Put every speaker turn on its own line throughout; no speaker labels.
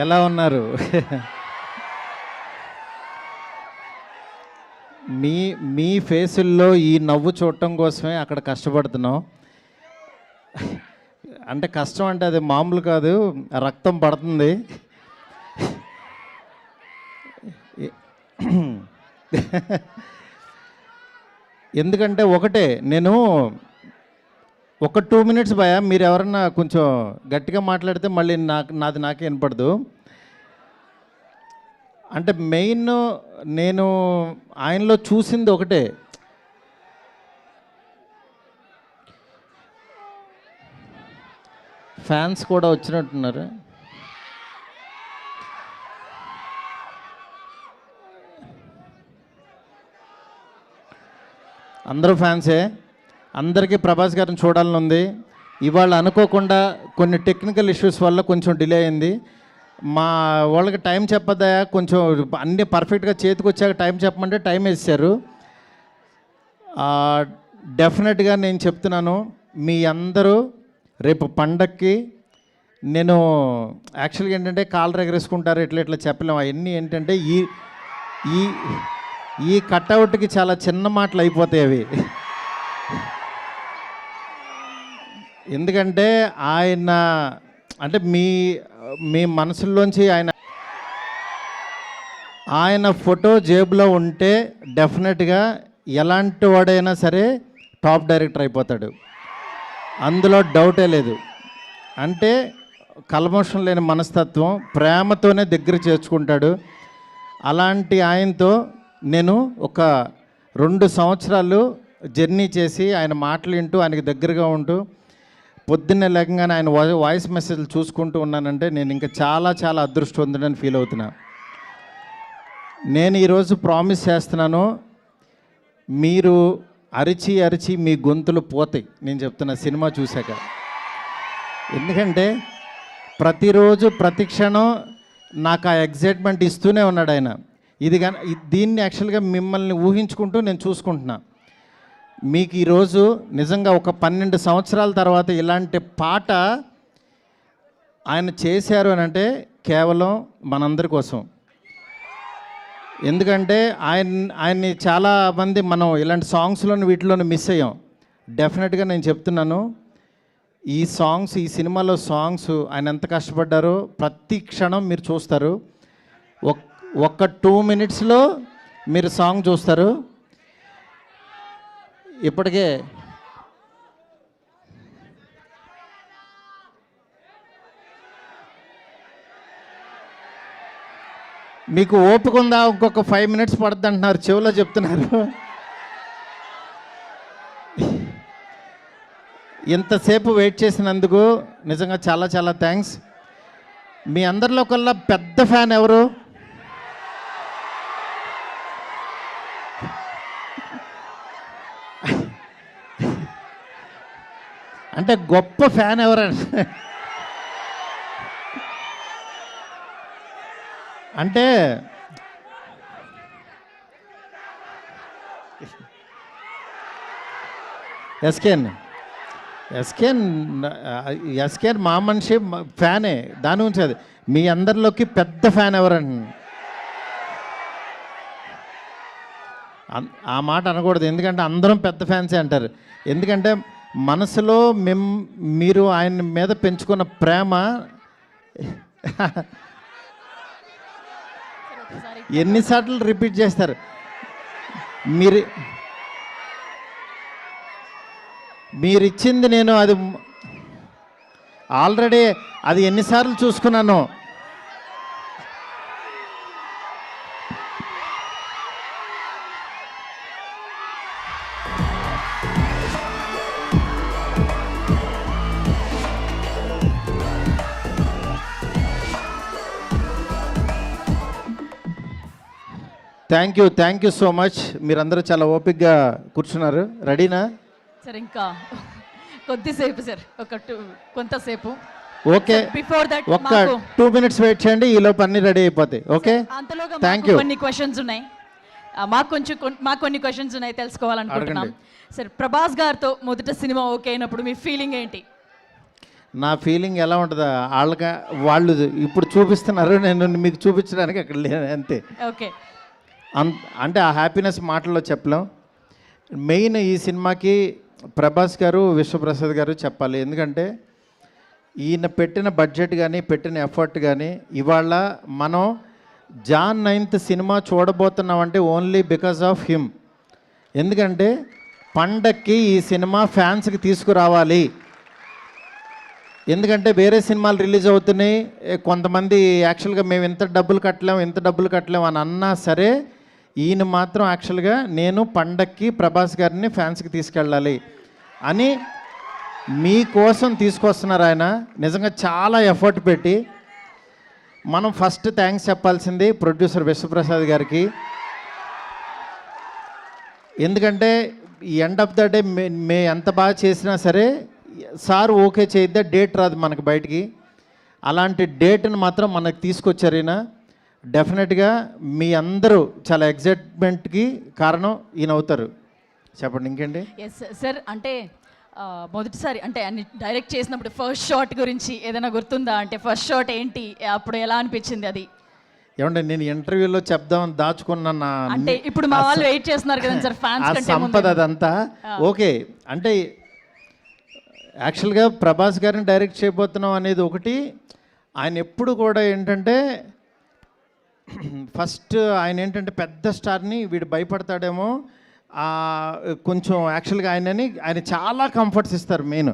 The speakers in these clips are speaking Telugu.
ఎలా ఉన్నారు? మీ మీ ఫేసుల్లో ఈ నవ్వు చూడటం కోసమే అక్కడ కష్టపడుతున్నాం. అంటే కష్టం అంటే అది మామూలు కాదు, రక్తం పడుతుంది. ఎందుకంటే ఒకటే, నేను ఒక 2 మినిట్స్ భయ, మీరు ఎవరన్నా కొంచెం గట్టిగా మాట్లాడితే మళ్ళీ నాకే వినపడదు. అంటే మెయిన్ నేను ఆయనలో చూసింది ఒకటే, ఫ్యాన్స్ కూడా వచ్చినట్టున్నారు. అందరూ ఫ్యాన్సే, అందరికీ ప్రభాస్ గారిని చూడాలని ఉంది. ఇవాళ అనుకోకుండా కొన్ని టెక్నికల్ ఇష్యూస్ వల్ల కొంచెం డిలే అయింది. మా వాళ్ళకి టైం చెప్పద్దా, కొంచెం అన్నీ పర్ఫెక్ట్గా చేతికి వచ్చాక టైం చెప్పమంటే టైం వేసారు. డెఫినెట్గా నేను చెప్తున్నాను, మీ అందరూ రేపు పండక్కి, నేను యాక్చువల్గా ఏంటంటే కాళ్ళు ఎగరేసుకుంటారు, ఇట్లా చెప్పలేము. అవన్నీ ఏంటంటే ఈ ఈ కట్అవుట్కి చాలా చిన్న మాటలు అయిపోతాయి అవి. ఎందుకంటే ఆయన అంటే మీ మనసుల్లోంచి ఆయన ఫోటో జేబులో ఉంటే డెఫినెట్గా ఎలాంటి వాడైనా సరే టాప్ డైరెక్టర్ అయిపోతాడు, అందులో డౌటే లేదు. అంటే కల్మషం లేని మనస్తత్వం, ప్రేమతోనే దగ్గర చేర్చుకుంటాడు. అలాంటి ఆయనతో నేను ఒక 2 సంవత్సరాలు జర్నీ చేసి ఆయన మాటలు వింటూ ఆయనకి దగ్గరగా ఉంటూ పొద్దున్నే లేకగానే ఆయన వాయిస్ మెసేజ్లు చూసుకుంటూ ఉన్నానంటే నేను ఇంకా చాలా చాలా అదృష్టవంతుడని ఫీల్ అవుతున్నా. నేను ఈరోజు ప్రామిస్ చేస్తున్నాను, మీరు అరిచి అరిచి మీ గొంతులు పోతాయి, నేను చెప్తున్నా సినిమా చూశాక. ఎందుకంటే ప్రతిరోజు ప్రతి క్షణం నాకు ఆ ఎగ్జైట్మెంట్ ఇస్తూనే ఉన్నాడు ఆయన. దీన్ని యాక్చువల్గా మిమ్మల్ని ఊహించుకుంటూ నేను చూసుకుంటున్నా. మీకు ఈరోజు నిజంగా ఒక 12 సంవత్సరాల తర్వాత ఇలాంటి పాట ఆయన చేశారు అని అంటే కేవలం మనందరి కోసం. ఎందుకంటే ఆయన్ని చాలామంది మనం ఇలాంటి సాంగ్స్లోని వీటిలోని మిస్ అయ్యాం. డెఫినెట్గా నేను చెప్తున్నాను, ఈ సినిమాలో సాంగ్స్ ఆయన ఎంత కష్టపడ్డారో ప్రతి క్షణం మీరు చూస్తారు. ఒక్క 2 మినిట్స్లో మీరు సాంగ్ చూస్తారు. ఇప్పటికే మీకు ఓపిక ఉందా, ఇంకొక 5 మినిట్స్ పడుతుంది అంటున్నారు, చెవిలో చెప్తున్నారు. ఇంతసేపు వెయిట్ చేసినందుకు నిజంగా చాలా చాలా థ్యాంక్స్. మీ అందరిలో కల్లా పెద్ద ఫ్యాన్ ఎవరు? అంటే గొప్ప ఫ్యాన్ ఎవరంటే అంటే ఎస్కేన్ మా మనిషి ఫ్యానే, దాని గురించి అది. మీ అందరిలోకి పెద్ద ఫ్యాన్ ఎవరండి? ఆ మాట అనకూడదు, ఎందుకంటే అందరం పెద్ద ఫ్యాన్సే అంటారు. ఎందుకంటే మనసులో మీరు ఆయన మీద పెంచుకున్న ప్రేమ ఎన్నిసార్లు రిపీట్ చేస్తారు. మీరిచ్చింది నేను అది ఆల్రెడీ అది ఎన్నిసార్లు చూసుకున్నాను. Thank you so much. మీరందరూ చాలా ఓపిక్గా కూర్చున్నారు. రెడీనా
సార్? ఇంకా కొద్దిసేపు సార్, కొంతసేపు.
ఓకే, ఒక 2 మినిట్స్ వెయిట్ చేయండి, ఈ లోపు అన్ని రెడీ అయిపోతాయి. Okay, thank you.
కొన్ని క్వశ్చన్స్ ఉన్నాయి, మాకు కొన్ని క్వశ్చన్స్ ఉన్నాయి, తెలుసుకోవాలనుకుంటున్నాం. సార్, ప్రభాస్ గారితో మొదట సినిమా ఓకే అయినప్పుడు మీ ఫీలింగ్ ఏంటి?
నా ఫీలింగ్ ఎలా ఉంటుందో వాళ్ళు ఇప్పుడు చూపిస్తున్నారు, నేను మీకు చూపించడానికి అక్కడ లేను అంతే.
ఓకే.
అంటే ఆ హ్యాపీనెస్ మాటల్లో చెప్పలేం. మెయిన్ ఈ సినిమాకి ప్రభాస్ గారు, విశ్వప్రసాద్ గారు చెప్పాలి. ఎందుకంటే ఈయన పెట్టిన బడ్జెట్ కానీ పెట్టిన ఎఫర్ట్ కానీ ఇవాళ మనం జాన్ 9th సినిమా చూడబోతున్నామంటే ఓన్లీ బికాజ్ ఆఫ్ హిమ్. ఎందుకంటే పండక్కి ఈ సినిమా ఫ్యాన్స్కి తీసుకురావాలి. ఎందుకంటే వేరే సినిమాలు రిలీజ్ అవుతున్నాయి, కొంతమంది యాక్చువల్గా మేము ఇంత డబ్బులు కట్టలేము అని అన్నా సరే ఈయన మాత్రం యాక్చువల్గా నేను పండక్కి ప్రభాస్ గారిని ఫ్యాన్స్కి తీసుకెళ్ళాలి అని మీకోసం తీసుకొస్తున్నారు ఆయన. నిజంగా చాలా ఎఫర్ట్ పెట్టి. మనం ఫస్ట్ థ్యాంక్స్ చెప్పాల్సింది ప్రొడ్యూసర్ విశ్వప్రసాద్ గారికి. ఎందుకంటే ఎండ్ ఆఫ్ ద డే మే ఎంత బాగా చేసినా సరే సార్ ఓకే చేయిద్దా డేట్ రాదు మనకు బయటికి. అలాంటి డేట్ని మాత్రం మనకు తీసుకొచ్చారు ఈయన. డెఫినెట్గా మీ అందరూ చాలా ఎగ్జైట్మెంట్కి కారణం ఈయన అవుతారు. చెప్పండి ఇంకేంటి.
ఎస్ సార్, అంటే మొదటిసారి అంటే అన్ని డైరెక్ట్ చేసినప్పుడు ఫస్ట్ షాట్ గురించి ఏదైనా గుర్తుందా? అంటే ఫస్ట్ షాట్ ఏంటి, అప్పుడు ఎలా అనిపించింది అది?
ఏమంటే నేను ఇంటర్వ్యూలో చెప్దామని దాచుకున్న
అంటే ఇప్పుడు మా వాళ్ళు వెయిట్ చేస్తున్నారు కదా సార్, ఫ్యాన్స్ కంటే
సంపద అదంతా ఓకే. అంటే యాక్చువల్గా ప్రభాస్ గారిని డైరెక్ట్ చేయబోతున్నాం అనేది ఒకటి. ఆయన ఎప్పుడు కూడా ఏంటంటే ఫస్ట్ ఆయన ఏంటంటే పెద్ద స్టార్ని వీడు భయపడతాడేమో కొంచెం. యాక్చువల్గా ఆయన చాలా కంఫర్ట్స్ ఇస్తారు మెయిన్.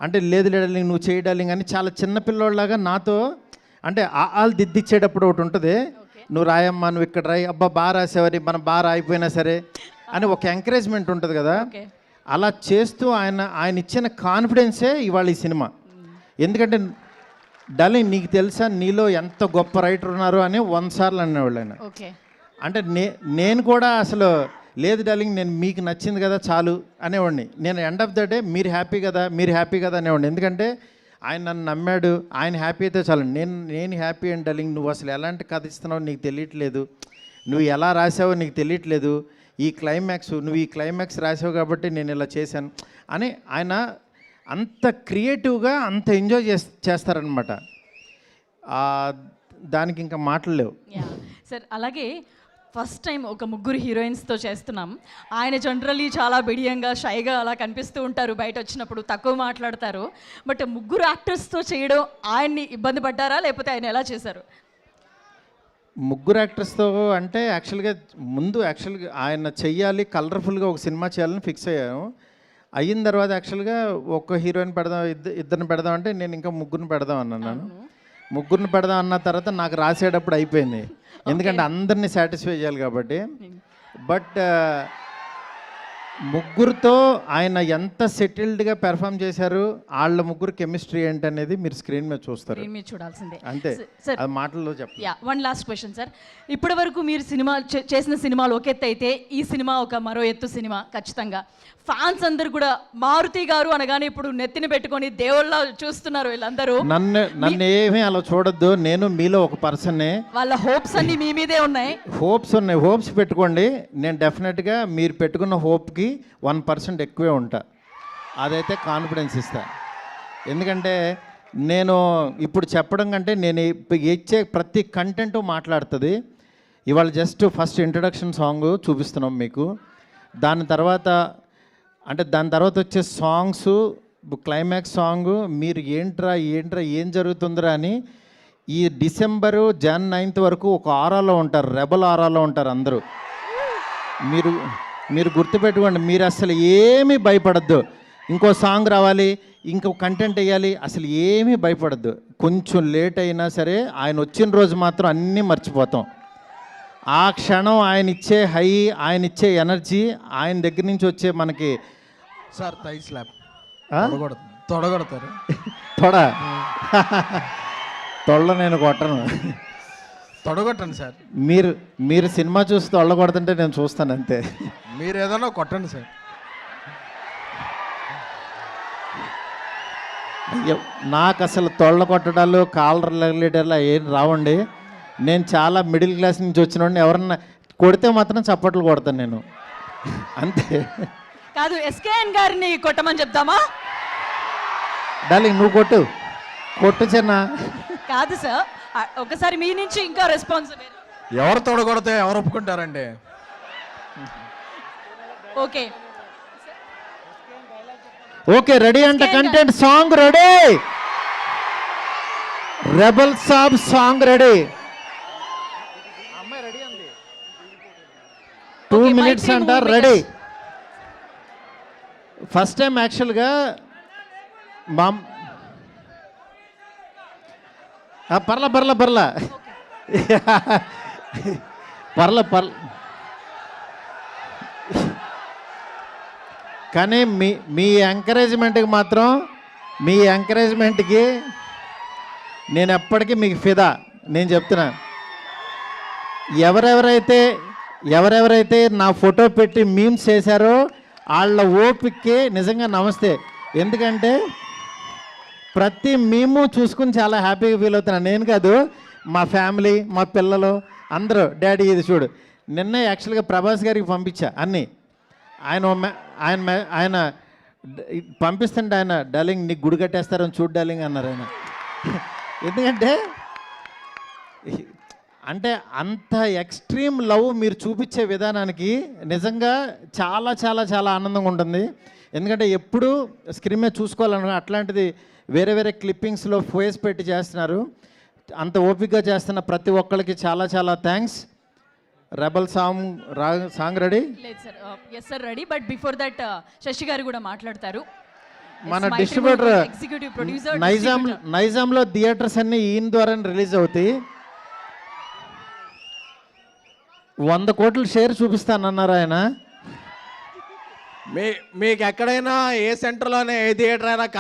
అంటే లేదు డార్లింగ్ నువ్వు చేయి డార్లింగ్ అని చాలా చిన్నపిల్లోళ్ళలాగా నాతో అంటే వాళ్ళు దిద్దిచ్చేటప్పుడు ఒకటి ఉంటుంది, నువ్వు రాయమ్మా, నువ్వు ఇక్కడ రాయి, అబ్బా బాగా రాసేవారి, మనం బాగా రాయిపోయినా సరే అని ఒక ఎంకరేజ్మెంట్ ఉంటుంది కదా. అలా చేస్తూ ఆయన ఇచ్చిన కాన్ఫిడెన్సే ఇవాళ ఈ సినిమా. ఎందుకంటే డార్లింగ్ నీకు తెలుసా నీలో ఎంత గొప్ప రైటర్ ఉన్నారు అని 100 సార్లు అనేవాళ్ళు ఆయన. అంటే నేను కూడా అసలు లేదు డార్లింగ్ నేను మీకు నచ్చింది కదా చాలు అనేవాడిని. నేను ఎండ్ ఆఫ్ ద డే మీరు హ్యాపీ కదా అనేవాడిని. ఎందుకంటే ఆయన నన్ను నమ్మాడు, ఆయన హ్యాపీ అయితే చాలు. నేను హ్యాపీ అండ్ డార్లింగ్ నువ్వు అసలు ఎలాంటి కథ ఇస్తున్నావు నీకు తెలియట్లేదు, నువ్వు ఎలా రాసావో నీకు తెలియట్లేదు, నువ్వు ఈ క్లైమాక్స్ రాసావు కాబట్టి నేను ఇలా చేశాను అని ఆయన అంత క్రియేటివ్గా అంత ఎంజాయ్ చేస్తారనమాట. దానికి ఇంకా మాటలు లేవు
సార్. అలాగే ఫస్ట్ టైం ఒక ముగ్గురు హీరోయిన్స్తో చేస్తున్నాం. ఆయన జనరల్లీ చాలా బిడియంగా షైగా అలా కనిపిస్తూ ఉంటారు, బయట వచ్చినప్పుడు తక్కువ మాట్లాడతారు. బట్ ముగ్గురు యాక్టర్స్తో చేయడం ఆయన్ని ఇబ్బంది పడ్డారా, లేకపోతే ఆయన ఎలా చేశారు?
ముగ్గురు యాక్టర్స్తో అంటే యాక్చువల్గా ఆయన చెయ్యాలి, కలర్ఫుల్గా ఒక సినిమా చేయాలని ఫిక్స్ అయ్యాము. అయిన తర్వాత యాక్చువల్గా ఒక హీరోయిన్ పెడదాం, ఇద్దరిని పెడదాం అంటే నేను ఇంకా ముగ్గురిని పెడదాం అన్నాను. ముగ్గురిని పెడదాం అన్న తర్వాత నాకు రాసేటప్పుడు అయిపోయింది, ఎందుకంటే అందరినీ సాటిస్ఫై చేయాలి కాబట్టి. బట్ ముగ్గురుతో ఆయన ఎంత సెటిల్డ్గా పెర్ఫామ్ చేశారు, వాళ్ళ ముగ్గురు కెమిస్ట్రీ ఏంటనేది మీరు స్క్రీన్ మీద చూస్తారు,
చూడాల్సిందే
అంతే. అది మాటల్లో చెప్పండి.
One last question sir. ఇప్పటి వరకు మీరు చేసిన సినిమాలు ఒక ఎత్తు అయితే ఈ సినిమా ఒక మరో ఎత్తు సినిమా ఖచ్చితంగా. ఫ్యాన్స్ అందరు కూడా మారుతి గారు అనగానే ఇప్పుడు నెత్తిని పెట్టుకొని దేవుళ్ళ చూస్తున్నారు వీళ్ళందరూ.
నన్ను ఏమీ అలా చూడొద్దు, నేను మీలో ఒక పర్సన్నే.
వాళ్ళ హోప్స్ అన్ని మీ మీదే ఉన్నాయి.
హోప్స్ పెట్టుకోండి. నేను డెఫినెట్గా మీరు పెట్టుకున్న హోప్కి 1% ఎక్కువే ఉంటా, అదైతే కాన్ఫిడెన్స్ ఇస్తా. ఎందుకంటే నేను ఇప్పుడు చెప్పడం కంటే నేను ఇచ్చే ప్రతి కంటెంట్ మాట్లాడుతుంది. ఇవాళ జస్ట్ ఫస్ట్ ఇంట్రడక్షన్ సాంగ్ చూపిస్తున్నాం మీకు. దాని తర్వాత వచ్చే సాంగ్స్, క్లైమాక్స్ సాంగ్ మీరు ఏంట్రా ఏం జరుగుతుందిరా అని ఈ డిసెంబరు Jan 9th వరకు ఒక ఆరాలో ఉంటారు, రెబల్ ఆరాలో ఉంటారు అందరూ. మీరు గుర్తుపెట్టుకోండి, మీరు అసలు ఏమీ భయపడద్దు. ఇంకో సాంగ్ రావాలి, ఇంకో కంటెంట్ వేయాలి, అసలు ఏమీ భయపడద్దు. కొంచెం లేట్ అయినా సరే ఆయన వచ్చిన రోజు మాత్రం అన్నీ మర్చిపోతాం. ఆ క్షణం ఆయన ఇచ్చే హై, ఆయన ఇచ్చే ఎనర్జీ, ఆయన దగ్గర నుంచి వచ్చే మనకి
సార్ థై స్లాప్ తొడగొడతారు.
తొళ్ళ నేను కొట్టను,
తొడగొట్టండి సార్.
మీరు సినిమా చూసి తొళ్ళ కొడుతుంటే నేను చూస్తాను అంతే.
మీరు ఏదైనా కొట్టండి సార్.
అయ్యో నాకు అసలు తొళ్ళ కొట్టడాలు, కాలర్ రిలేటర్లు ఏం రావండి. నేను చాలా మిడిల్ క్లాస్ నుంచి వచ్చిన ఎవరన్నా కొడితే మాత్రం చప్పట్లు కొడతాను నేను, అంతే.
కాదు, SKN గారిని కొట్టమని చెప్తామా?
డార్లింగ్ నువ్వు కొట్టు కొట్టు చిన్న.
కాదు సార్, ఒకసారి మీ నుంచి ఇంకా రెస్పాన్స్.
ఎవరు తొడగొడితే ఎవరు ఒప్పుకుంటారండి?
ఓకే
ఓకే రెడీ అంట. Content song ready, rebel Saab song ready. 2
Okay,
minutes
Maytree
అంట
movie
రెడీ.
makers.
ఫస్ట్ టైం యాక్చువల్గా పర్ల కానీ మీ ఎంకరేజ్మెంట్కి మాత్రం, మీ ఎంకరేజ్మెంట్కి నేను ఎప్పటికీ మీకు ఫిదా. నేను చెప్తున్నా, ఎవరెవరైతే నా ఫోటో పెట్టి మీమ్స్ చేశారో వాళ్ళ ఓపిక్కి నిజంగా నమస్తే. ఎందుకంటే ప్రతి మీము చూసుకుని చాలా హ్యాపీగా ఫీల్ అవుతున్నాను. నేను కాదు, మా ఫ్యామిలీ, మా పిల్లలు అందరూ డాడీ ఇది చూడు. నిన్న యాక్చువల్గా ప్రభాస్ గారికి పంపించా అన్నీ. ఆయన పంపిస్తుంటే ఆయన డార్లింగ్ నీకు గుడి కట్టేస్తారని చూడు డార్లింగ్ అన్నారు ఆయన. ఎందుకంటే అంటే అంత ఎక్స్ట్రీమ్ లవ్ మీరు చూపించే విధానానికి నిజంగా చాలా చాలా చాలా ఆనందంగా ఉంటుంది. ఎందుకంటే ఎప్పుడు స్క్రీన్ మీద చూసుకోవాలనుకో, అట్లాంటిది వేరే వేరే క్లిప్పింగ్స్లో ఫేస్ పెట్టి చేస్తున్నారు. అంత ఓపికగా చేస్తున్న ప్రతి ఒక్కరికి చాలా చాలా థ్యాంక్స్. Rebel song ready?
లేదు sir, yes sir ready. But before that Shashi garu కూడా మాట్లాడతారు.
మన డిస్ట్రిబ్యూటర్
ఎగ్జిక్యూటివ్ ప్రొడ్యూసర్
నైజాంలో థియేటర్స్ అన్నీ ఈయన ద్వారా రిలీజ్ అవుతాయి. 100 కోట్ల షేర్ చూపిస్తానన్నారు ఆయన.
మీకు ఎక్కడైనా ఏ సెంటర్లోనే ఏ థియేటర్ అయినా